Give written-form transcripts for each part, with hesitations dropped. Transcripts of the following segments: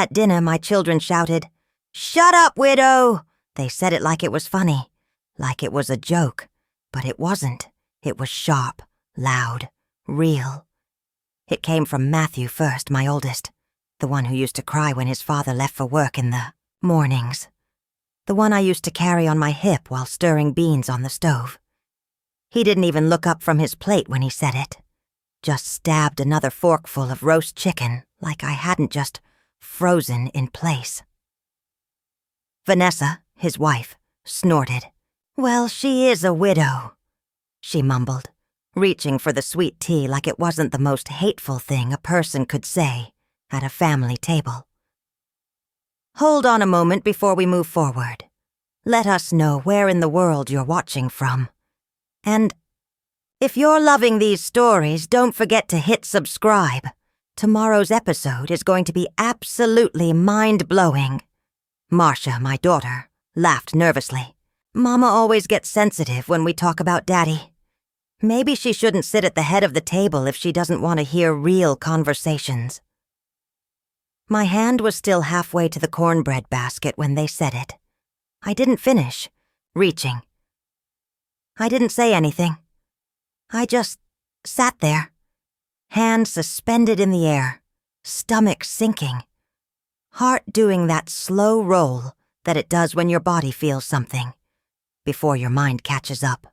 At dinner, my children shouted, "Shut up, widow!" They said it like it was funny, like it was a joke, but it wasn't. It was sharp, loud, real. It came from Matthew first, my oldest, the one who used to cry when his father left for work in the mornings, the one I used to carry on my hip while stirring beans on the stove. He didn't even look up from his plate when he said it, just stabbed another forkful of roast chicken like I hadn't just frozen in place. Vanessa, his wife, snorted. "Well, she is a widow," she mumbled, reaching for the sweet tea like it wasn't the most hateful thing a person could say at a family table. "Hold on a moment before we move forward. Let us know where in the world you're watching from. And if you're loving these stories, don't forget to hit subscribe. Tomorrow's episode is going to be absolutely mind-blowing." Marcia, my daughter, laughed nervously. "Mama always gets sensitive when we talk about Daddy. Maybe she shouldn't sit at the head of the table if she doesn't want to hear real conversations." My hand was still halfway to the cornbread basket when they said it. I didn't finish, reaching. I didn't say anything. I just sat there, hands suspended in the air, stomach sinking, heart doing that slow roll that it does when your body feels something, before your mind catches up.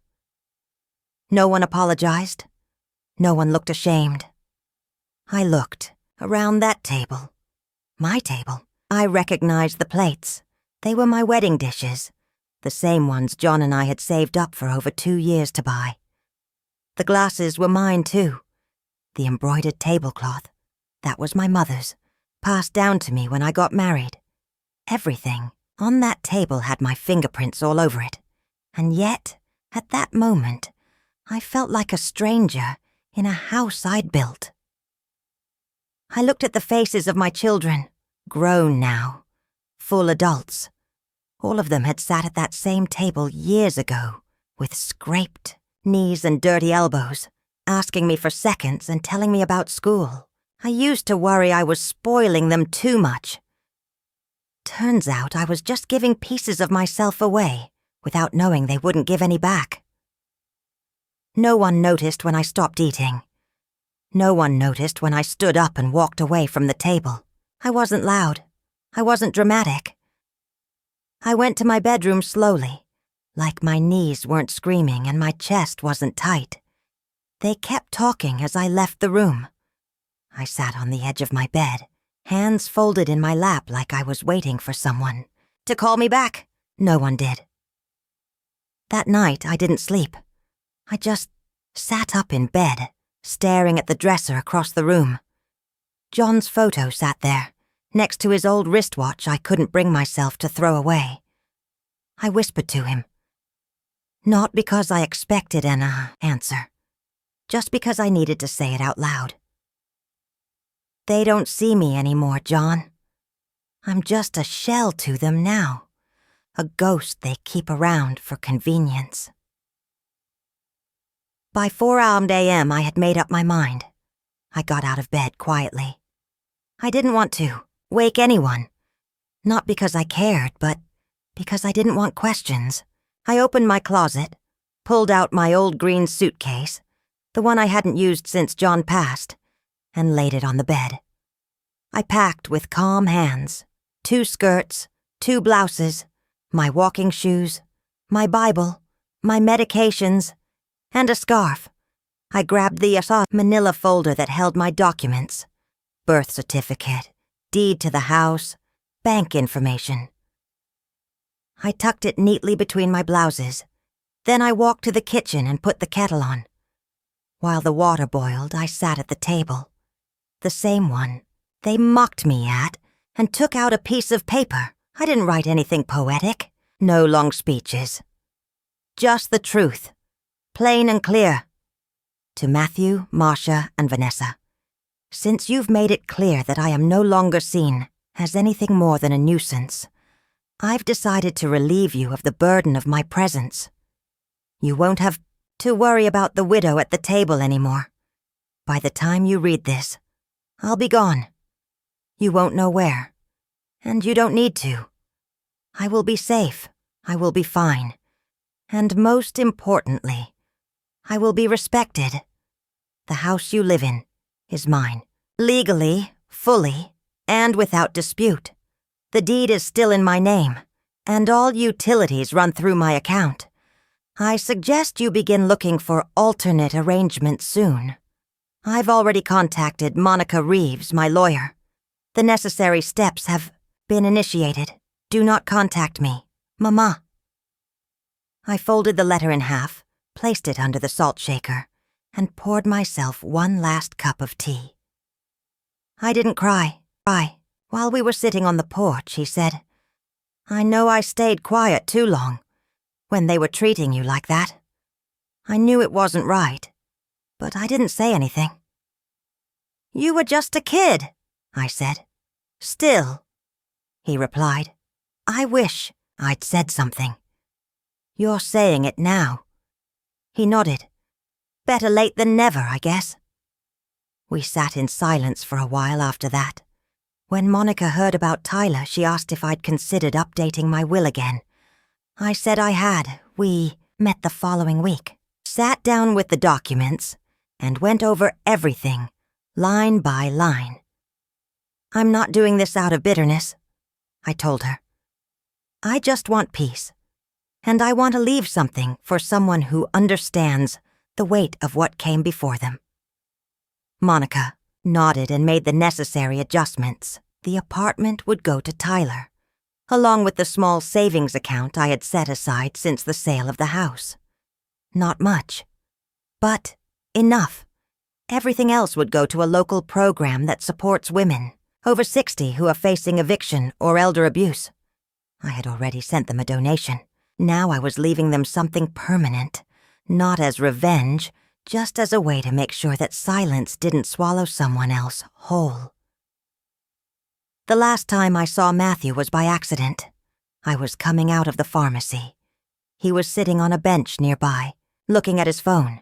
No one apologized. No one looked ashamed. I looked around that table, my table. I recognized the plates. They were my wedding dishes, the same ones John and I had saved up for over 2 years to buy. The glasses were mine too. The embroidered tablecloth, that was my mother's, passed down to me when I got married. Everything on that table had my fingerprints all over it. And yet, at that moment, I felt like a stranger in a house I'd built. I looked at the faces of my children, grown now, full adults. All of them had sat at that same table years ago, with scraped knees and dirty elbows, asking me for seconds and telling me about school. I used to worry I was spoiling them too much. Turns out I was just giving pieces of myself away, without knowing they wouldn't give any back. No one noticed when I stopped eating. No one noticed when I stood up and walked away from the table. I wasn't loud. I wasn't dramatic. I went to my bedroom slowly, like my knees weren't screaming and my chest wasn't tight. They kept talking as I left the room. I sat on the edge of my bed, hands folded in my lap like I was waiting for someone to call me back. No one did. That night, I didn't sleep. I just sat up in bed, staring at the dresser across the room. John's photo sat there, next to his old wristwatch I couldn't bring myself to throw away. I whispered to him. Not because I expected an answer, just because I needed to say it out loud. They don't see me anymore, John. I'm just a shell to them now, a ghost they keep around for convenience. By 4 a.m. I had made up my mind. I got out of bed quietly. I didn't want to wake anyone, not because I cared, but because I didn't want questions. I opened my closet, pulled out my old green suitcase, the one I hadn't used since John passed, and laid it on the bed. I packed with calm hands, 2 skirts, 2 blouses, my walking shoes, my Bible, my medications, and a scarf. I grabbed the manila folder that held my documents, birth certificate, deed to the house, bank information. I tucked it neatly between my blouses. Then I walked to the kitchen and put the kettle on. While the water boiled, I sat at the table. The same one they mocked me at and took out a piece of paper. I didn't write anything poetic. No long speeches. Just the truth. Plain and clear. To Matthew, Marcia, and Vanessa. Since you've made it clear that I am no longer seen as anything more than a nuisance, I've decided to relieve you of the burden of my presence. You won't have to worry about the widow at the table anymore. By the time you read this, I'll be gone. You won't know where, And you don't need to. I will be safe. I will be fine. And most importantly, I will be respected. The house you live in is mine. Legally, fully, and without dispute. The deed is still in my name, and all utilities run through my account. I suggest you begin looking for alternate arrangements soon. I've already contacted Monica Reeves, my lawyer. The necessary steps have been initiated. Do not contact me. Mama. I folded the letter in half, placed it under the salt shaker, and poured myself one last cup of tea. I didn't cry. While we were sitting on the porch, he said, I know I stayed quiet too long when they were treating you like that. I knew it wasn't right, but I didn't say anything. You were just a kid, I said. Still, he replied, I wish I'd said something. You're saying it now. He nodded. Better late than never, I guess. We sat in silence for a while after that. When Monica heard about Tyler, she asked if I'd considered updating my will again. I said I had. We met the following week, sat down with the documents, and went over everything, line by line. I'm not doing this out of bitterness, I told her. I just want peace, and I want to leave something for someone who understands the weight of what came before them. Monica nodded and made the necessary adjustments. The apartment would go to Tyler, along with the small savings account I had set aside since the sale of the house. Not much, but enough. Everything else would go to a local program that supports women over 60 who are facing eviction or elder abuse. I had already sent them a donation. Now I was leaving them something permanent, not as revenge, just as a way to make sure that silence didn't swallow someone else whole. The last time I saw Matthew was by accident. I was coming out of the pharmacy. He was sitting on a bench nearby, looking at his phone.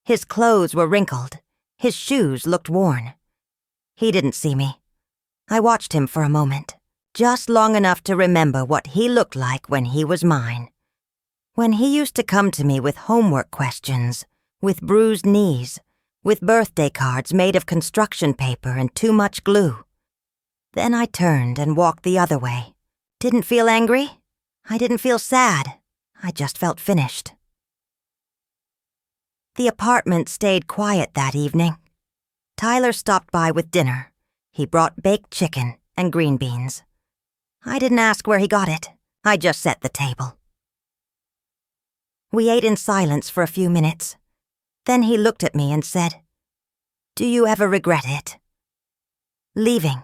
His clothes were wrinkled. His shoes looked worn. He didn't see me. I watched him for a moment, just long enough to remember what he looked like when he was mine. When he used to come to me with homework questions, with bruised knees, with birthday cards made of construction paper and too much glue. Then I turned and walked the other way. Didn't feel angry. I didn't feel sad. I just felt finished. The apartment stayed quiet that evening. Tyler stopped by with dinner. He brought baked chicken and green beans. I didn't ask where he got it. I just set the table. We ate in silence for a few minutes. Then he looked at me and said, Do you ever regret it? Leaving,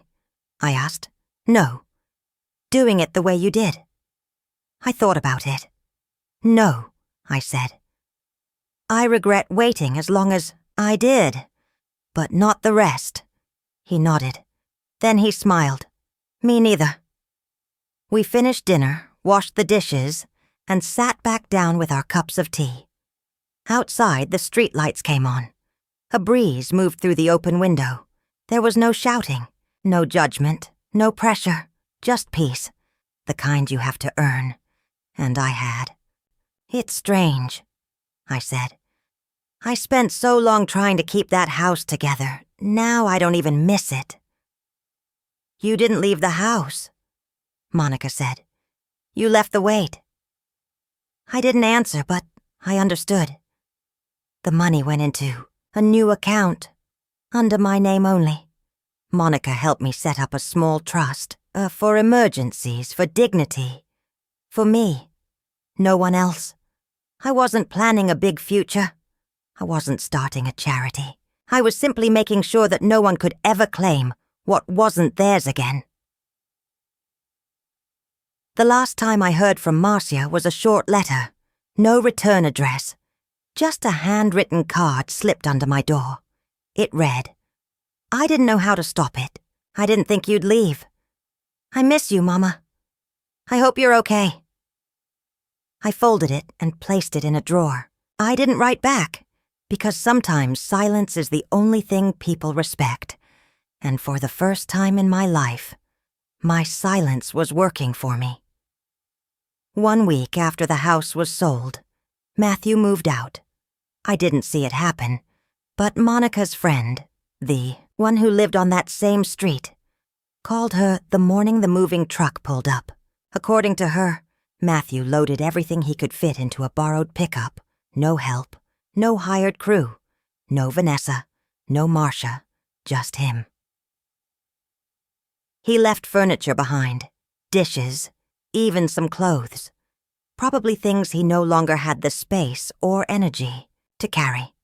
I asked. No. Doing it the way you did. I thought about it. No, I said. I regret waiting as long as I did, but not the rest. He nodded. Then he smiled. Me neither. We finished dinner, washed the dishes, and sat back down with our cups of tea. Outside, the streetlights came on. A breeze moved through the open window. There was no shouting, no judgment, no pressure, just peace, the kind you have to earn. And I had. It's strange, I said. I spent so long trying to keep that house together. Now I don't even miss it. You didn't leave the house, Monica said. You left the weight. I didn't answer, but I understood. The money went into a new account, under my name only. Monica helped me set up a small trust, for emergencies, for dignity. For me. No one else. I wasn't planning a big future. I wasn't starting a charity. I was simply making sure that no one could ever claim what wasn't theirs again. The last time I heard from Marcia was a short letter. No return address. Just a handwritten card slipped under my door. It read, I didn't know how to stop it. I didn't think you'd leave. I miss you, Mama. I hope you're okay. I folded it and placed it in a drawer. I didn't write back, because sometimes silence is the only thing people respect. And for the first time in my life, My silence was working for me. 1 week after the house was sold, Matthew moved out. I didn't see it happen, but Monica's friend, the one who lived on that same street, called her the morning the moving truck pulled up. According to her, Matthew loaded everything he could fit into a borrowed pickup. No help, no hired crew, no Vanessa, no Marcia, just him. He left furniture behind, dishes, even some clothes. Probably things he no longer had the space or energy to carry.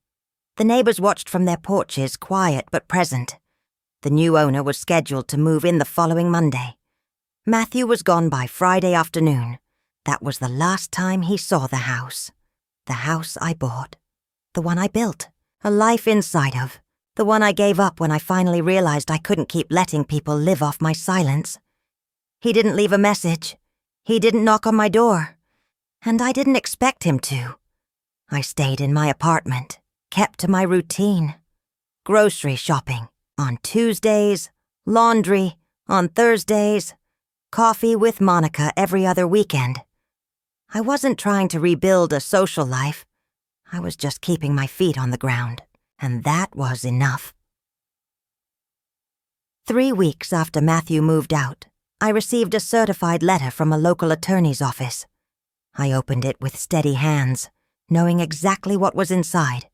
The neighbors watched from their porches, quiet but present. The new owner was scheduled to move in the following Monday. Matthew was gone by Friday afternoon. That was the last time he saw the house. The house I bought. The one I built. A life inside of. The one I gave up when I finally realized I couldn't keep letting people live off my silence. He didn't leave a message. He didn't knock on my door. And I didn't expect him to. I stayed in my apartment, kept to my routine. Grocery shopping on Tuesdays, laundry on Thursdays, coffee with Monica every other weekend. I wasn't trying to rebuild a social life. I was just keeping my feet on the ground, and that was enough. 3 weeks after Matthew moved out, I received a certified letter from a local attorney's office. I opened it with steady hands, knowing exactly what was inside.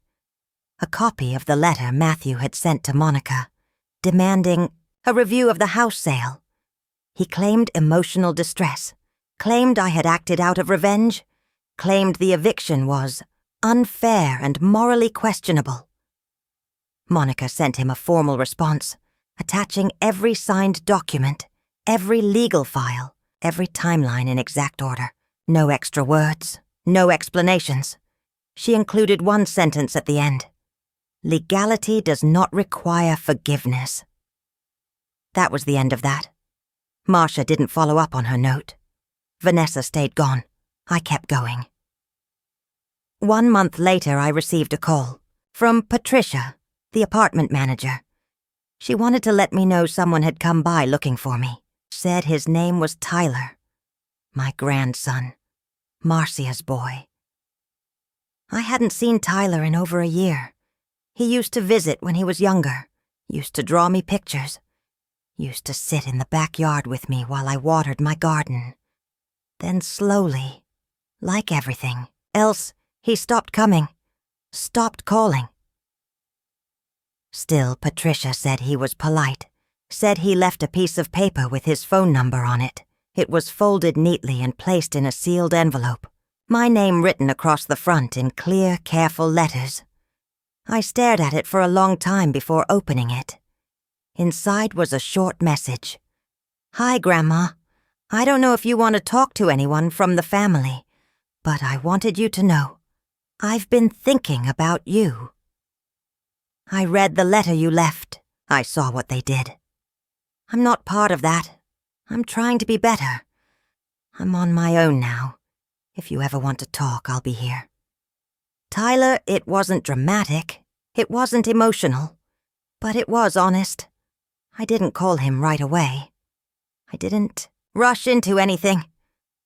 A copy of the letter Matthew had sent to Monica, demanding a review of the house sale. He claimed emotional distress, claimed I had acted out of revenge, claimed the eviction was unfair and morally questionable. Monica sent him a formal response, attaching every signed document, every legal file, every timeline in exact order. No extra words, no explanations. She included one sentence at the end. Legality does not require forgiveness. That was the end of that. Marcia didn't follow up on her note. Vanessa stayed gone. I kept going. 1 month later, I received a call from Patricia, the apartment manager. She wanted to let me know someone had come by looking for me. Said his name was Tyler. My grandson. Marcia's boy. I hadn't seen Tyler in over a year. He used to visit when he was younger, used to draw me pictures, used to sit in the backyard with me while I watered my garden. Then slowly, like everything else, he stopped coming, stopped calling. Still, Patricia said he was polite, said he left a piece of paper with his phone number on it. It was folded neatly and placed in a sealed envelope, my name written across the front in clear, careful letters. I stared at it for a long time before opening it. Inside was a short message. Hi, Grandma. I don't know if you want to talk to anyone from the family, but I wanted you to know. I've been thinking about you. I read the letter you left. I saw what they did. I'm not part of that. I'm trying to be better. I'm on my own now. If you ever want to talk, I'll be here. Tyler, it wasn't dramatic. It wasn't emotional. But it was honest. I didn't call him right away. I didn't rush into anything.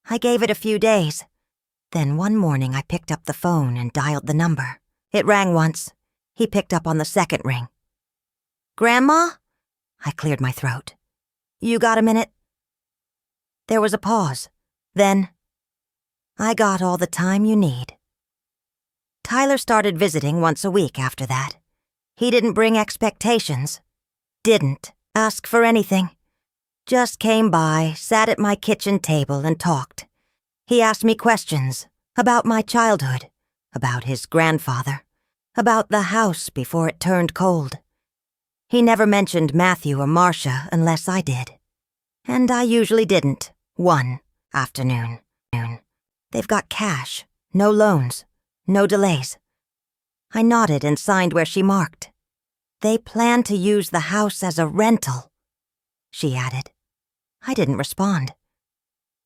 I gave it a few days. Then one morning I picked up the phone and dialed the number. It rang once. He picked up on the second ring. Grandma? I cleared my throat. You got a minute? There was a pause. Then, I got all the time you need. Tyler started visiting once a week after that. He didn't bring expectations. Didn't ask for anything. Just came by, sat at my kitchen table and talked. He asked me questions about my childhood, about his grandfather, about the house before it turned cold. He never mentioned Matthew or Marcia unless I did. And I usually didn't. One afternoon. They've got cash, no loans, no delays. I nodded and signed where she marked. They plan to use the house as a rental, she added. I didn't respond.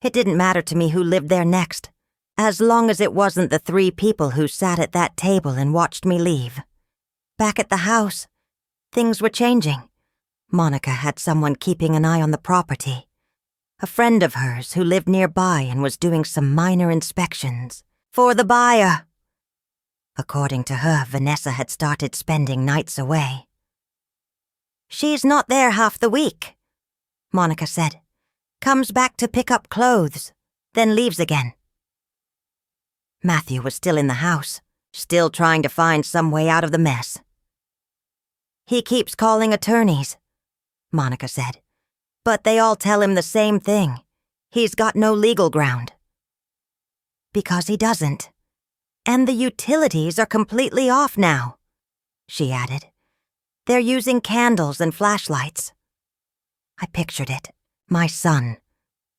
It didn't matter to me who lived there next, as long as it wasn't the 3 people who sat at that table and watched me leave. Back at the house, things were changing. Monica had someone keeping an eye on the property. friend of hers who lived nearby and was doing some minor inspections. For the buyer. According to her, Vanessa had started spending nights away. She's not there half the week, Monica said. Comes back to pick up clothes, then leaves again. Matthew was still in the house, still trying to find some way out of the mess. He keeps calling attorneys, Monica said, but they all tell him the same thing. He's got no legal ground. Because he doesn't. And the utilities are completely off now, she added. They're using candles and flashlights. I pictured it. My son,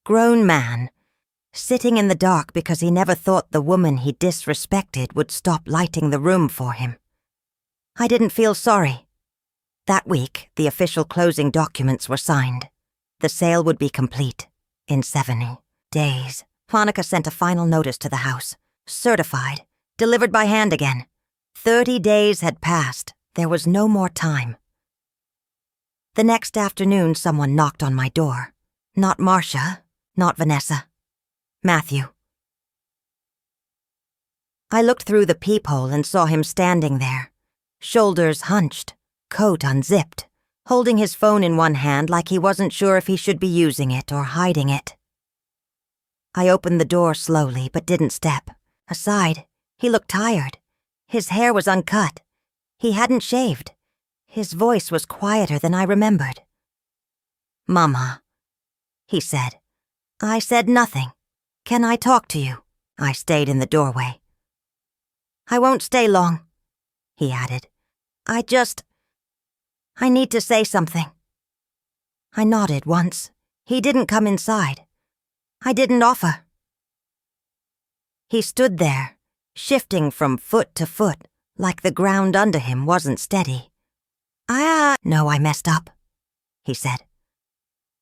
grown man, sitting in the dark because he never thought the woman he disrespected would stop lighting the room for him. I didn't feel sorry. That week, the official closing documents were signed. The sale would be complete in 7 days. Monica sent a final notice to the house, certified, delivered by hand again. 30 days had passed. There was no more time. The next afternoon, someone knocked on my door. Not Marcia, not Vanessa. Matthew. I looked through the peephole and saw him standing there, shoulders hunched, coat unzipped, holding his phone in one hand like he wasn't sure if he should be using it or hiding it. I opened the door slowly but didn't step. Aside, he looked tired. His hair was uncut. He hadn't shaved. His voice was quieter than I remembered. "Mama," he said. I said nothing. "Can I talk to you?" I stayed in the doorway. "I won't stay long," he added. I need to say something." I nodded once. He didn't come inside. I didn't offer. He stood there, shifting from foot to foot, like the ground under him wasn't steady. No, I messed up," he said.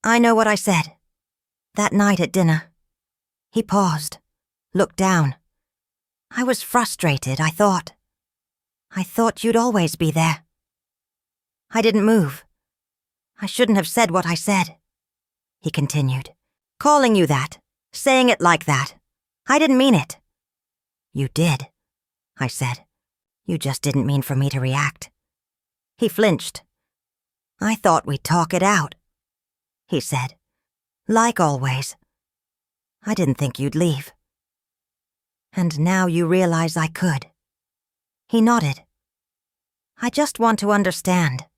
"I know what I said. That night at dinner." He paused, looked down. I was frustrated, I thought. "I thought you'd always be there." I didn't move. "I shouldn't have said what I said," he continued. "Calling you that, saying it like that. I didn't mean it." "You did," I said. "You just didn't mean for me to react." He flinched. "I thought we'd talk it out," he said. "Like always. I didn't think you'd leave. And now you realize I could." He nodded. "I just want to understand.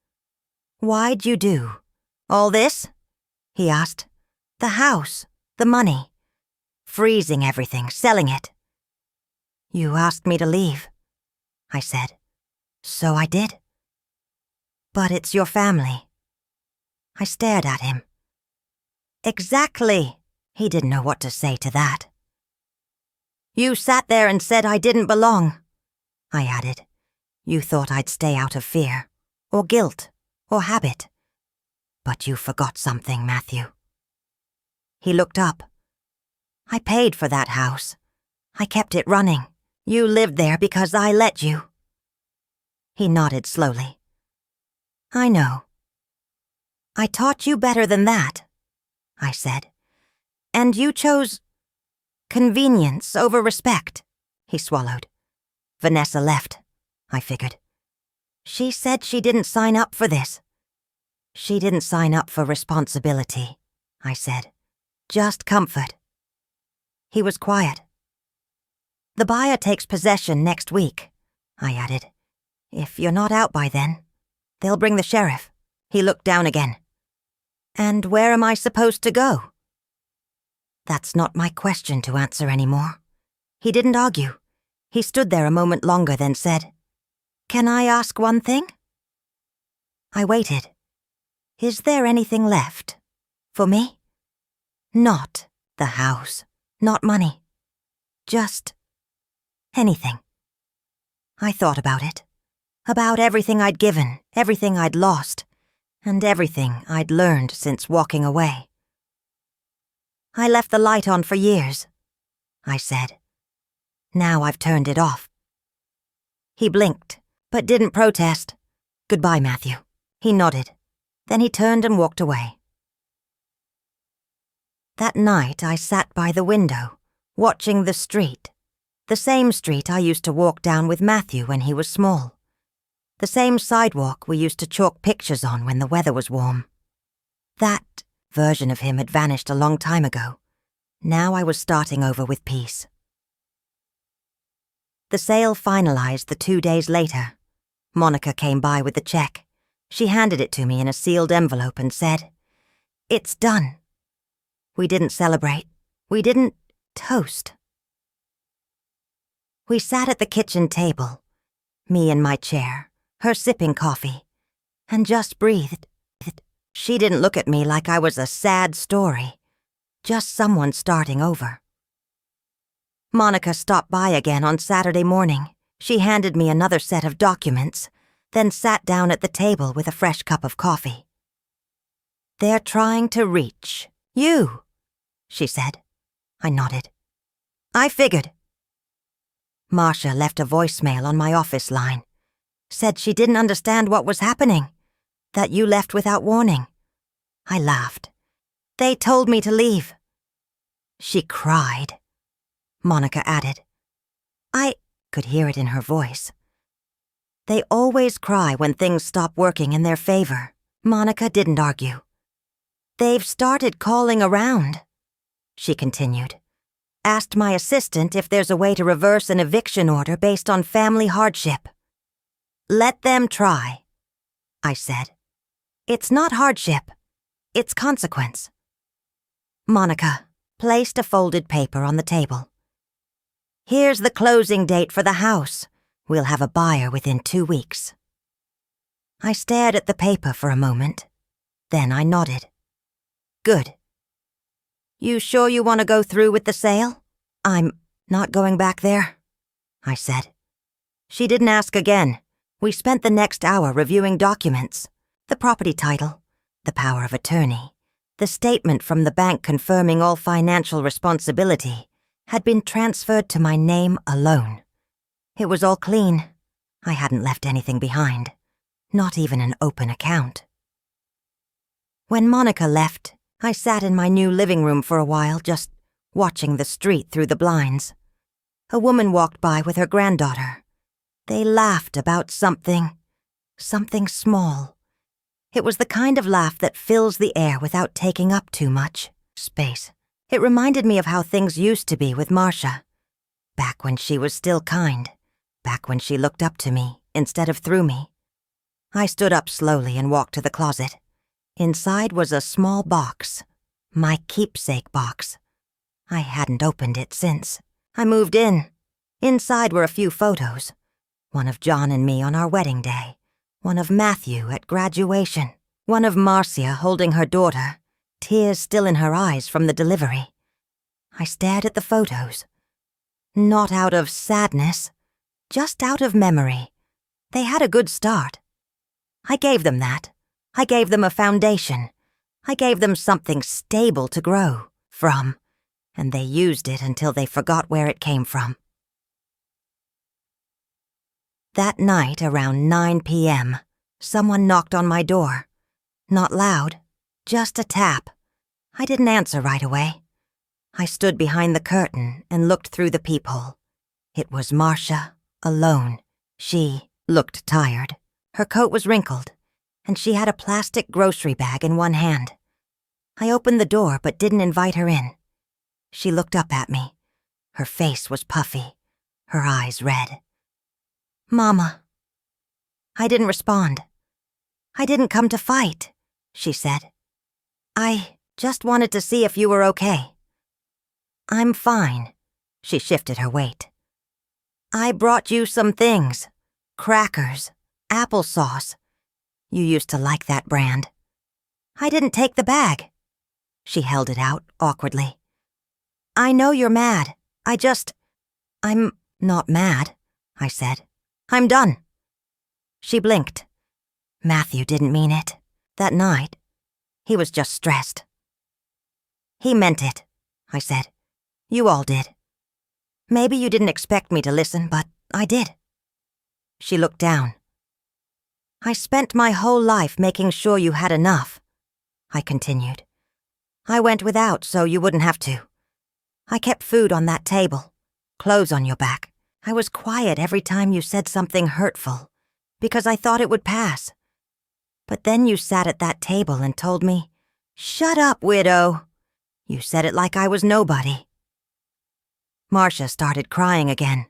Why'd you do all this?" he asked. "The house, the money, freezing everything, selling it." "You asked me to leave," I said. "So I did." "But it's your family." I stared at him. "Exactly." He didn't know what to say to that. "You sat there and said I didn't belong," I added. "You thought I'd stay out of fear, or guilt, or habit. But you forgot something, Matthew." He looked up. "I paid for that house. I kept it running. You lived there because I let you." He nodded slowly. "I know." "I taught you better than that," I said. "And you chose convenience over respect." He swallowed. "Vanessa left," I figured. "She said she didn't sign up for this." "She didn't sign up for responsibility," I said. "Just comfort." He was quiet. "The buyer takes possession next week," I added. "If you're not out by then, they'll bring the sheriff." He looked down again. "And where am I supposed to go?" That's not my question to answer anymore. He didn't argue. He stood there a moment longer, then said, "Can I ask one thing?" I waited. "Is there anything left? For me?" "Not the house, not money. Just anything." I thought about it. About everything I'd given, everything I'd lost, and everything I'd learned since walking away. "I left the light on for years," I said. "Now I've turned it off." He blinked, but didn't protest. "Goodbye, Matthew." He nodded. Then he turned and walked away. That night I sat by the window, watching the street. The same street I used to walk down with Matthew when he was small. The same sidewalk we used to chalk pictures on when the weather was warm. That version of him had vanished a long time ago. Now I was starting over with peace. The sale finalized the 2 days later. Monica came by with the check. She handed it to me in a sealed envelope and said, "It's done." We didn't celebrate. We didn't toast. We sat at the kitchen table, me in my chair, her sipping coffee, and just breathed. She didn't look at me like I was a sad story, just someone starting over. Monica stopped by again on Saturday morning. She handed me another set of documents, then sat down at the table with a fresh cup of coffee. "They're trying to reach you," she said. I nodded. "I figured." Marcia left a voicemail on my office line. Said she didn't understand what was happening, that you left without warning. I laughed. "They told me to leave." She cried. Monica added. I could hear it in her voice. They always cry when things stop working in their favor. Monica didn't argue. "They've started calling around," she continued. "Asked my assistant if there's a way to reverse an eviction order based on family hardship." "Let them try," I said. "It's not hardship. It's consequence." Monica placed a folded paper on the table. "Here's the closing date for the house. We'll have a buyer within 2 weeks." I stared at the paper for a moment. Then I nodded. "Good. You sure you want to go through with the sale?" "I'm not going back there," I said. She didn't ask again. We spent the next hour reviewing documents. The property title, the power of attorney, the statement from the bank confirming all financial responsibility had been transferred to my name alone. It was all clean. I hadn't left anything behind, not even an open account. When Monica left, I sat in my new living room for a while, just watching the street through the blinds. A woman walked by with her granddaughter. They laughed about something small. It was the kind of laugh that fills the air without taking up too much space. It reminded me of how things used to be with Marcia, back when she was still kind, back when she looked up to me instead of through me. I stood up slowly and walked to the closet. Inside was a small box, my keepsake box. I hadn't opened it since. I moved in. Inside were a few photos. One of John and me on our wedding day. One of Matthew at graduation. One of Marcia holding her daughter, tears still in her eyes from the delivery. I stared at the photos. Not out of sadness, just out of memory. They had a good start. I gave them that. I gave them a foundation. I gave them something stable to grow from, and they used it until they forgot where it came from. That night, around 9 p.m., someone knocked on my door. Not loud, just a tap. I didn't answer right away. I stood behind the curtain and looked through the peephole. It was Marcia, alone. She looked tired. Her coat was wrinkled, and she had a plastic grocery bag in one hand. I opened the door but didn't invite her in. She looked up at me. Her face was puffy, her eyes red. "Mama." I didn't respond. "I didn't come to fight," she said. "I just wanted to see if you were okay." "I'm fine." She shifted her weight. "I brought you some things. Crackers, applesauce. You used to like that brand." "I didn't take the bag." She held it out awkwardly. "I know you're mad. I'm not mad," I said. "I'm done." She blinked. Matthew didn't mean it. That night, he was just stressed. "He meant it," I said. "You all did. Maybe you didn't expect me to listen, but I did." She looked down. "I spent my whole life making sure you had enough," I continued. I went without so you wouldn't have to. I kept food on that table, clothes on your back. I was quiet every time you said something hurtful, because I thought it would pass. But then you sat at that table and told me, "Shut up, widow." You said it like I was nobody. Marcia started crying again.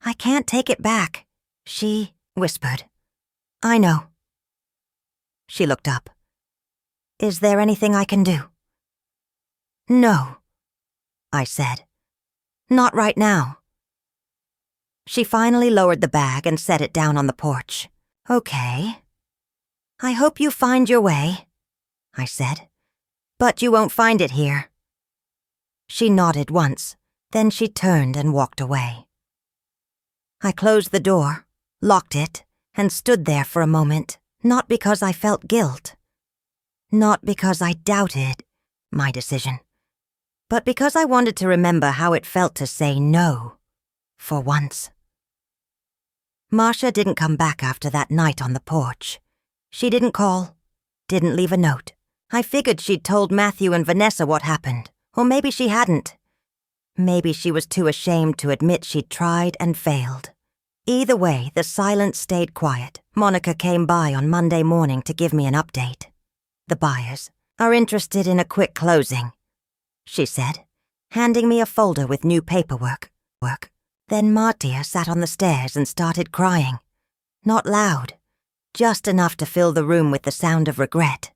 "I can't take it back," she whispered. "I know." She looked up. "Is there anything I can do?" "No," I said. "Not right now." She finally lowered the bag and set it down on the porch. "Okay. I hope you find your way," I said. "But you won't find it here." She nodded once, then she turned and walked away. I closed the door, locked it, and stood there for a moment, not because I felt guilt, not because I doubted my decision, but because I wanted to remember how it felt to say no, for once. Marcia didn't come back after that night on the porch. She didn't call, didn't leave a note. I figured she'd told Matthew and Vanessa what happened, or maybe she hadn't. Maybe she was too ashamed to admit she'd tried and failed. Either way, the silence stayed quiet. Monica came by on Monday morning to give me an update. "The buyers are interested in a quick closing," she said, handing me a folder with new paperwork. Then Martia sat on the stairs and started crying. Not loud, just enough to fill the room with the sound of regret,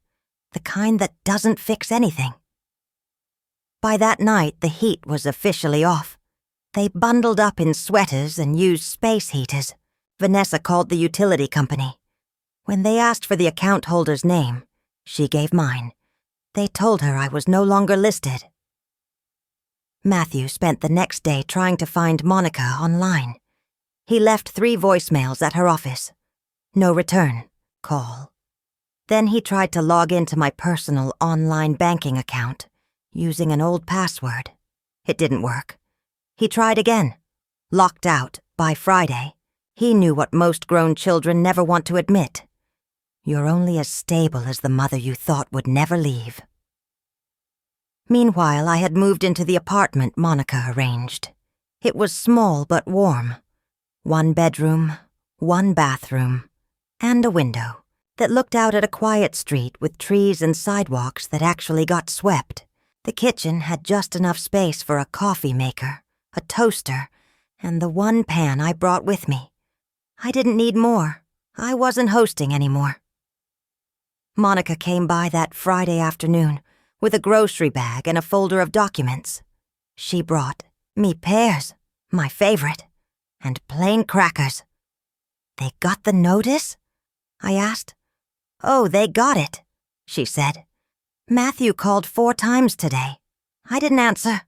the kind that doesn't fix anything. By that night, the heat was officially off. They bundled up in sweaters and used space heaters. Vanessa called the utility company. When they asked for the account holder's name, she gave mine. They told her I was no longer listed. Matthew spent the next day trying to find Monica online. He left 3 voicemails at her office. No return call. Then he tried to log into my personal online banking account using an old password. It didn't work. He tried again. Locked out by Friday. He knew what most grown children never want to admit. You're only as stable as the mother you thought would never leave. Meanwhile, I had moved into the apartment Monica arranged. It was small but warm. 1 bedroom, 1 bathroom, and a window that looked out at a quiet street with trees and sidewalks that actually got swept. The kitchen had just enough space for a coffee maker, a toaster, and the 1 pan I brought with me. I didn't need more. I wasn't hosting anymore. Monica came by that Friday afternoon with a grocery bag and a folder of documents. She brought me pears, my favorite, and plain crackers. "They got the notice?" I asked. "Oh, they got it," she said. "Matthew called 4 times today. I didn't answer."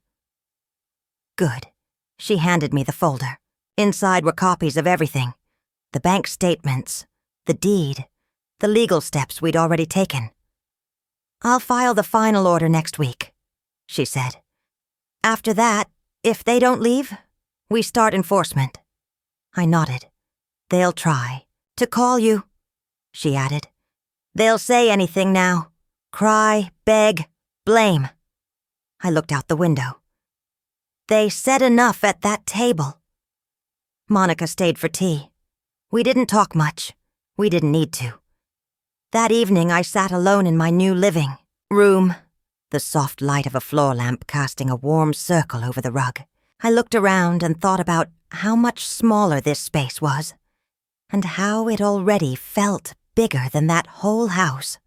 Good. She handed me the folder. Inside were copies of everything. The bank statements, the deed, the legal steps we'd already taken. "I'll file the final order next week," she said. "After that, if they don't leave, we start enforcement." I nodded. "They'll try to call you," she added. "They'll say anything now. Cry, beg, blame." I looked out the window. They said enough at that table. Monica stayed for tea. We didn't talk much. We didn't need to. That evening, I sat alone in my new living room, the soft light of a floor lamp casting a warm circle over the rug. I looked around and thought about how much smaller this space was, and how it already felt bigger than that whole house.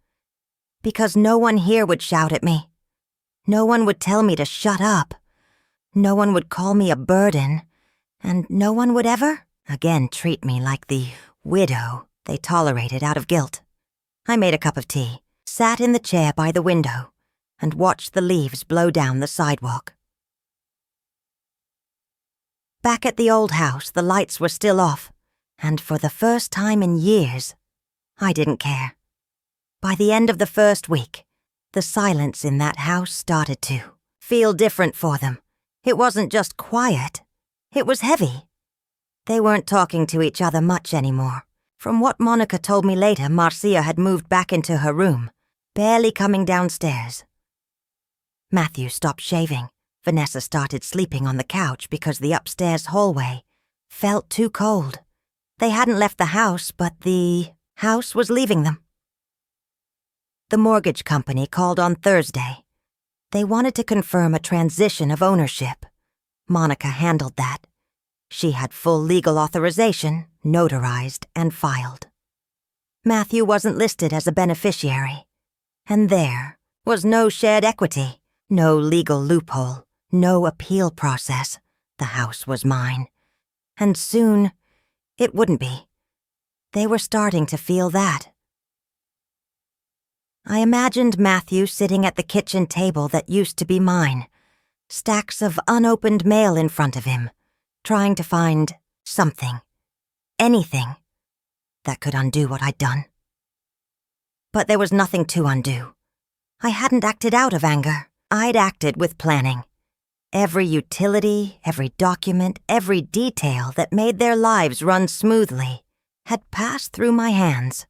Because no one here would shout at me. No one would tell me to shut up. No one would call me a burden, and no one would ever again treat me like the widow they tolerated out of guilt. I made a cup of tea, sat in the chair by the window, and watched the leaves blow down the sidewalk. Back at the old house, the lights were still off, and for the first time in years, I didn't care. By the end of the first week, the silence in that house started to feel different for them. It wasn't just quiet, it was heavy. They weren't talking to each other much anymore. From what Monica told me later, Marcia had moved back into her room, barely coming downstairs. Matthew stopped shaving. Vanessa started sleeping on the couch because the upstairs hallway felt too cold. They hadn't left the house, but the house was leaving them. The mortgage company called on Thursday. They wanted to confirm a transition of ownership. Monica handled that. She had full legal authorization, notarized, and filed. Matthew wasn't listed as a beneficiary. And there was no shared equity, no legal loophole, no appeal process. The house was mine. And soon, it wouldn't be. They were starting to feel that. I imagined Matthew sitting at the kitchen table that used to be mine, stacks of unopened mail in front of him, trying to find something, anything, that could undo what I'd done. But there was nothing to undo. I hadn't acted out of anger. I'd acted with planning. Every utility, every document, every detail that made their lives run smoothly had passed through my hands.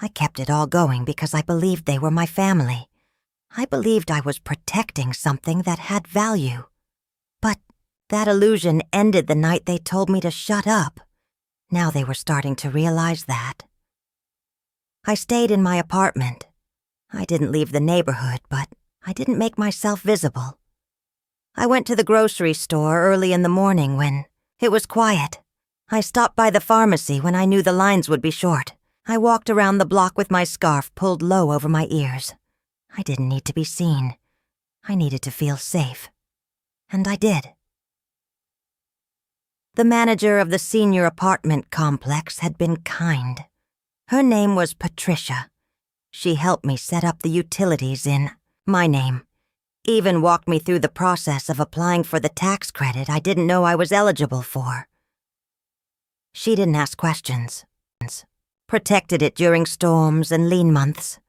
I kept it all going because I believed they were my family. I believed I was protecting something that had value. But that illusion ended the night they told me to shut up. Now they were starting to realize that. I stayed in my apartment. I didn't leave the neighborhood, but I didn't make myself visible. I went to the grocery store early in the morning when it was quiet. I stopped by the pharmacy when I knew the lines would be short. I walked around the block with my scarf pulled low over my ears. I didn't need to be seen. I needed to feel safe. And I did. The manager of the senior apartment complex had been kind. Her name was Patricia. She helped me set up the utilities in my name, even walked me through the process of applying for the tax credit I didn't know I was eligible for. She didn't ask questions. Protected it during storms and lean months.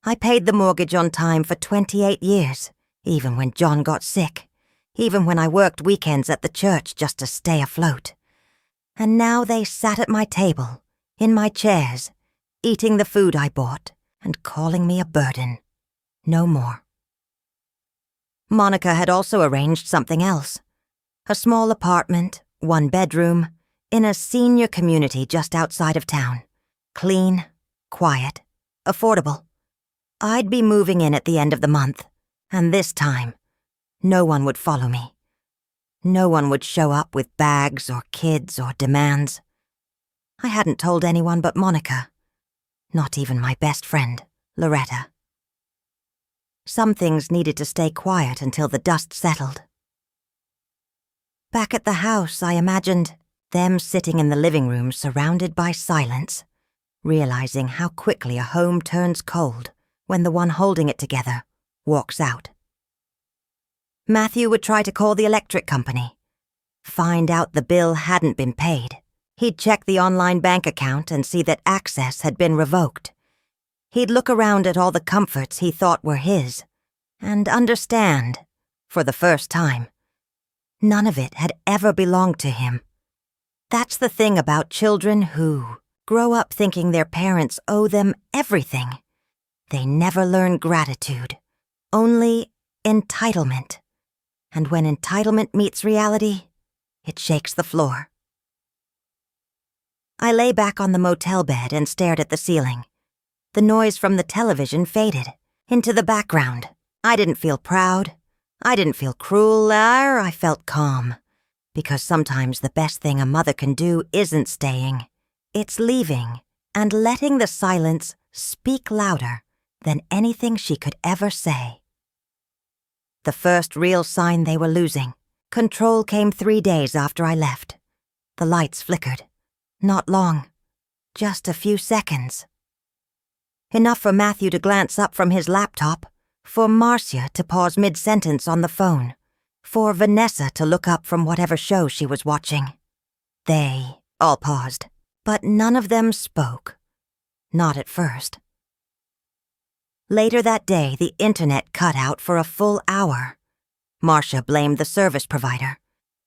I paid the mortgage on time for 28 years, even when John got sick, even when I worked weekends at the church just to stay afloat. And now they sat at my table, in my chairs, eating the food I bought and calling me a burden. No more. Monica had also arranged something else. A small apartment, 1 bedroom, in a senior community just outside of town. Clean, quiet, affordable. I'd be moving in at the end of the month, and this time, no one would follow me. No one would show up with bags or kids or demands. I hadn't told anyone but Monica, not even my best friend, Loretta. Some things needed to stay quiet until the dust settled. Back at the house, I imagined them sitting in the living room surrounded by silence, realizing how quickly a home turns cold when the one holding it together walks out. Matthew would try to call the electric company, find out the bill hadn't been paid. He'd check the online bank account and see that access had been revoked. He'd look around at all the comforts he thought were his, and understand, for the first time, none of it had ever belonged to him. That's the thing about children who grow up thinking their parents owe them everything. They never learn gratitude, only entitlement. And when entitlement meets reality, it shakes the floor. I lay back on the motel bed and stared at the ceiling. The noise from the television faded into the background. I didn't feel proud. I didn't feel cruel. I felt calm. Because sometimes the best thing a mother can do isn't staying. It's leaving and letting the silence speak louder than anything she could ever say. The first real sign they were losing. Control came 3 days after I left. The lights flickered. Not long. Just a few seconds. Enough for Matthew to glance up from his laptop, for Marcia to pause mid-sentence on the phone, for Vanessa to look up from whatever show she was watching. They all paused, but none of them spoke. Not at first. Later that day, the internet cut out for a full hour. Marcia blamed the service provider.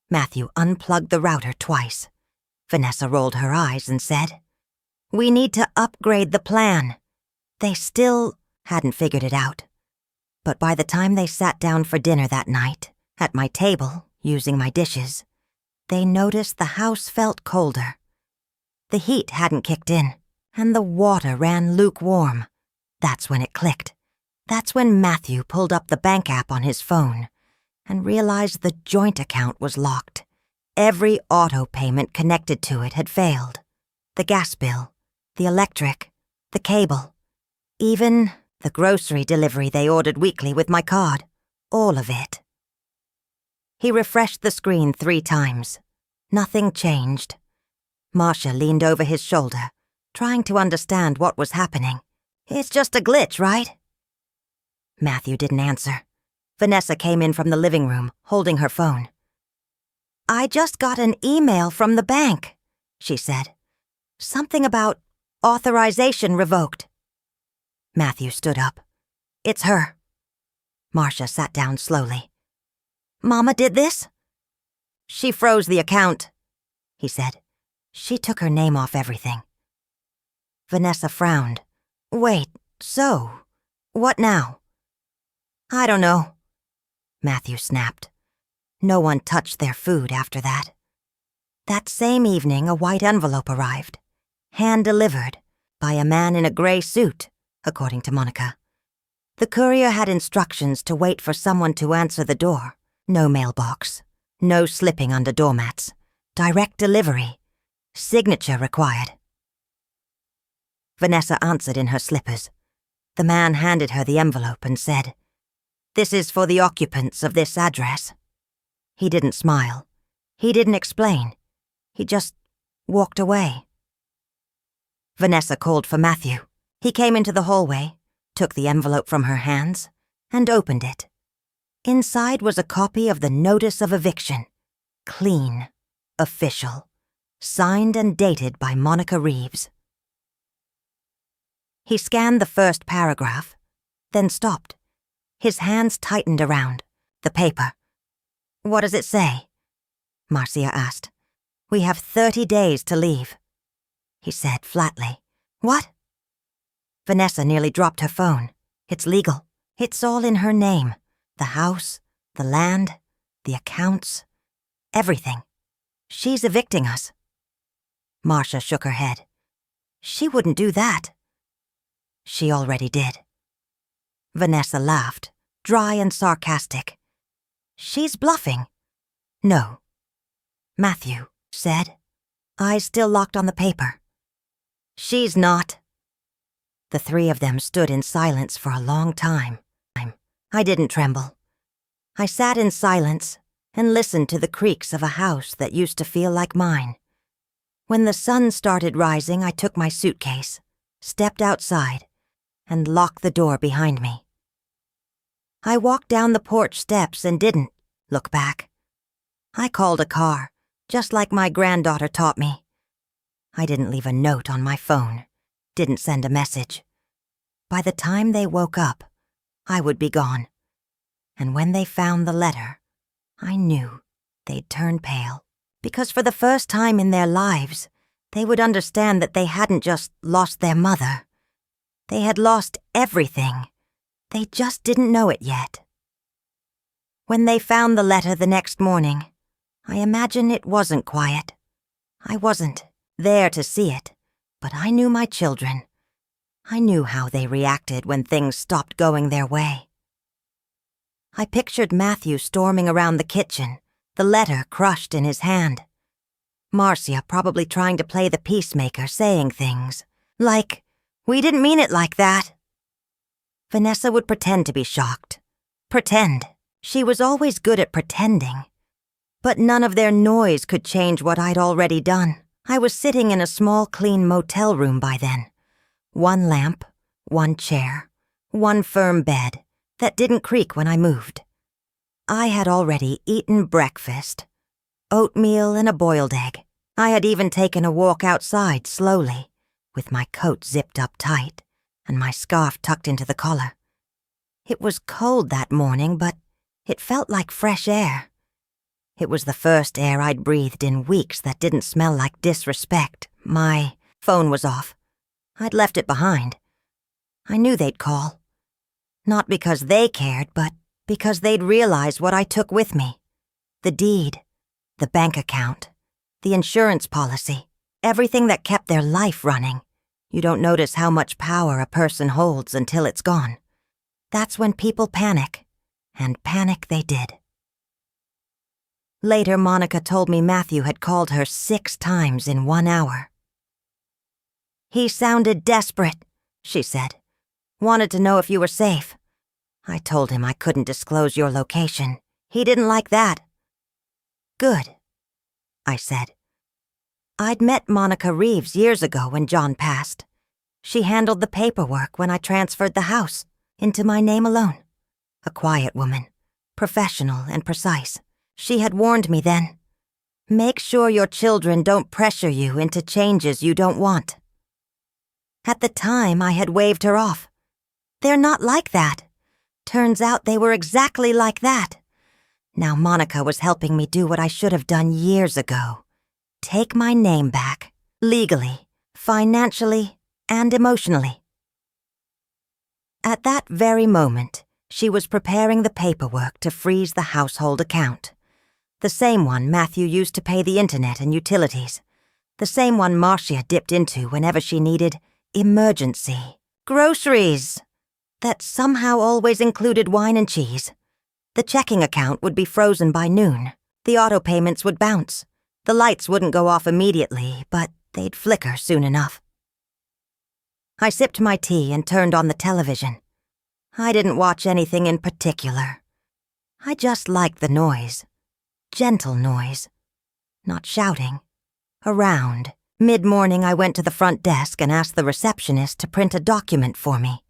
Matthew unplugged the router twice. Vanessa rolled her eyes and said, "We need to upgrade the plan." They still hadn't figured it out. But by the time they sat down for dinner that night, at my table, using my dishes, they noticed the house felt colder. The heat hadn't kicked in, and the water ran lukewarm. That's when it clicked. That's when Matthew pulled up the bank app on his phone and realized the joint account was locked. Every auto payment connected to it had failed. The gas bill, the electric, the cable, even the grocery delivery they ordered weekly with my card. All of it. He refreshed the screen 3 times. Nothing changed. Marcia leaned over his shoulder, trying to understand what was happening. It's just a glitch, right? Matthew didn't answer. Vanessa came in from the living room, holding her phone. I just got an email from the bank, she said. Something about authorization revoked. Matthew stood up. It's her. Marcia sat down slowly. Mama did this? She froze the account, he said. She took her name off everything. Vanessa frowned. Wait, so? What now? I don't know, Matthew snapped. No one touched their food after that. That same evening, a white envelope arrived, hand-delivered, by a man in a gray suit, according to Monica. The courier had instructions to wait for someone to answer the door. No mailbox. No slipping under doormats. Direct delivery. Signature required. Vanessa answered in her slippers. The man handed her the envelope and said, This is for the occupants of this address. He didn't smile. He didn't explain. He just walked away. Vanessa called for Matthew. He came into the hallway, took the envelope from her hands, and opened it. Inside was a copy of the notice of eviction. Clean. Official. Signed and dated by Monica Reeves. He scanned the first paragraph, then stopped. His hands tightened around the paper. What does it say? Marcia asked. We have 30 days to leave, he said flatly. What? Vanessa nearly dropped her phone. It's legal. It's all in her name. The house, the land, the accounts, everything. She's evicting us. Marcia shook her head. She wouldn't do that. She already did. Vanessa laughed, dry and sarcastic. She's bluffing. No. Matthew said, eyes still locked on the paper. She's not. The 3 of them stood in silence for a long time. I didn't tremble. I sat in silence and listened to the creaks of a house that used to feel like mine. When the sun started rising, I took my suitcase, stepped outside, and locked the door behind me. I walked down the porch steps and didn't look back. I called a car, just like my granddaughter taught me. I didn't leave a note on my phone, didn't send a message. By the time they woke up, I would be gone. And when they found the letter, I knew they'd turn pale. Because for the first time in their lives, they would understand that they hadn't just lost their mother. They had lost everything. They just didn't know it yet. When they found the letter the next morning, I imagine it wasn't quiet. I wasn't there to see it, but I knew my children. I knew how they reacted when things stopped going their way. I pictured Matthew storming around the kitchen, the letter crushed in his hand. Marcia probably trying to play the peacemaker, saying things like, "We didn't mean it like that." Vanessa would pretend to be shocked. Pretend. She was always good at pretending. But none of their noise could change what I'd already done. I was sitting in a small, clean motel room by then. 1 lamp, 1 chair, 1 firm bed that didn't creak when I moved. I had already eaten breakfast, oatmeal and a boiled egg. I had even taken a walk outside slowly, with my coat zipped up tight and my scarf tucked into the collar. It was cold that morning, but it felt like fresh air. It was the first air I'd breathed in weeks that didn't smell like disrespect. My phone was off. I'd left it behind. I knew they'd call. Not because they cared, but because they'd realize what I took with me. The deed, the bank account, the insurance policy, everything that kept their life running. You don't notice how much power a person holds until it's gone. That's when people panic, and panic they did. Later, Monica told me Matthew had called her 6 times in 1 hour. "He sounded desperate," she said. "Wanted to know if you were safe. I told him I couldn't disclose your location. He didn't like that." "Good," I said. I'd met Monica Reeves years ago when John passed. She handled the paperwork when I transferred the house into my name alone. A quiet woman, professional and precise. She had warned me then. Make sure your children don't pressure you into changes you don't want. At the time, I had waved her off. They're not like that. Turns out they were exactly like that. Now Monica was helping me do what I should have done years ago. Take my name back, legally, financially, and emotionally. At that very moment, she was preparing the paperwork to freeze the household account. The same one Matthew used to pay the internet and utilities. The same one Marcia dipped into whenever she needed emergency groceries. That somehow always included wine and cheese. The checking account would be frozen by noon. The auto payments would bounce. The lights wouldn't go off immediately, but they'd flicker soon enough. I sipped my tea and turned on the television. I didn't watch anything in particular. I just liked the noise. Gentle noise. Not shouting. Around. Mid-morning, I went to the front desk and asked the receptionist to print a document for me.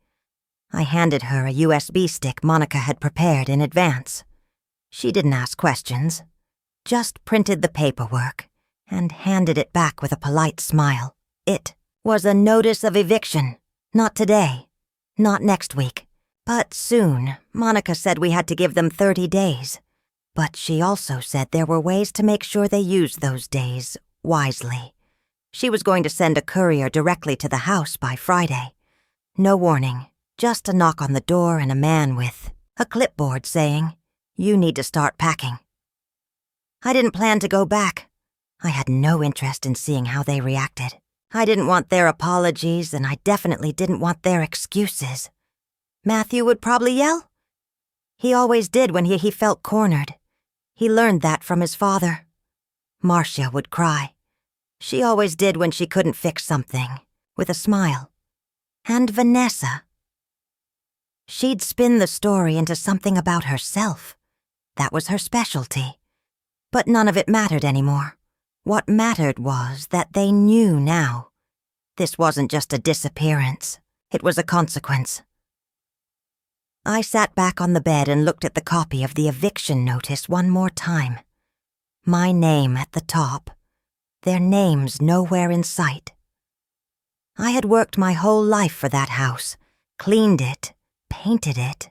I handed her a USB stick Monica had prepared in advance. She didn't ask questions, just printed the paperwork and handed it back with a polite smile. It was a notice of eviction. Not today, not next week, but soon. Monica said we had to give them 30 days. But she also said there were ways to make sure they used those days wisely. She was going to send a courier directly to the house by Friday. No warning, just a knock on the door and a man with a clipboard saying, "You need to start packing." I didn't plan to go back. I had no interest in seeing how they reacted. I didn't want their apologies, and I definitely didn't want their excuses. Matthew would probably yell. He always did when he felt cornered. He learned that from his father. Marcia would cry. She always did when she couldn't fix something, with a smile. And Vanessa. She'd spin the story into something about herself. That was her specialty. But none of it mattered anymore. What mattered was that they knew now. This wasn't just a disappearance. It was a consequence. I sat back on the bed and looked at the copy of the eviction notice one more time. My name at the top. Their names nowhere in sight. I had worked my whole life for that house, cleaned it, painted it,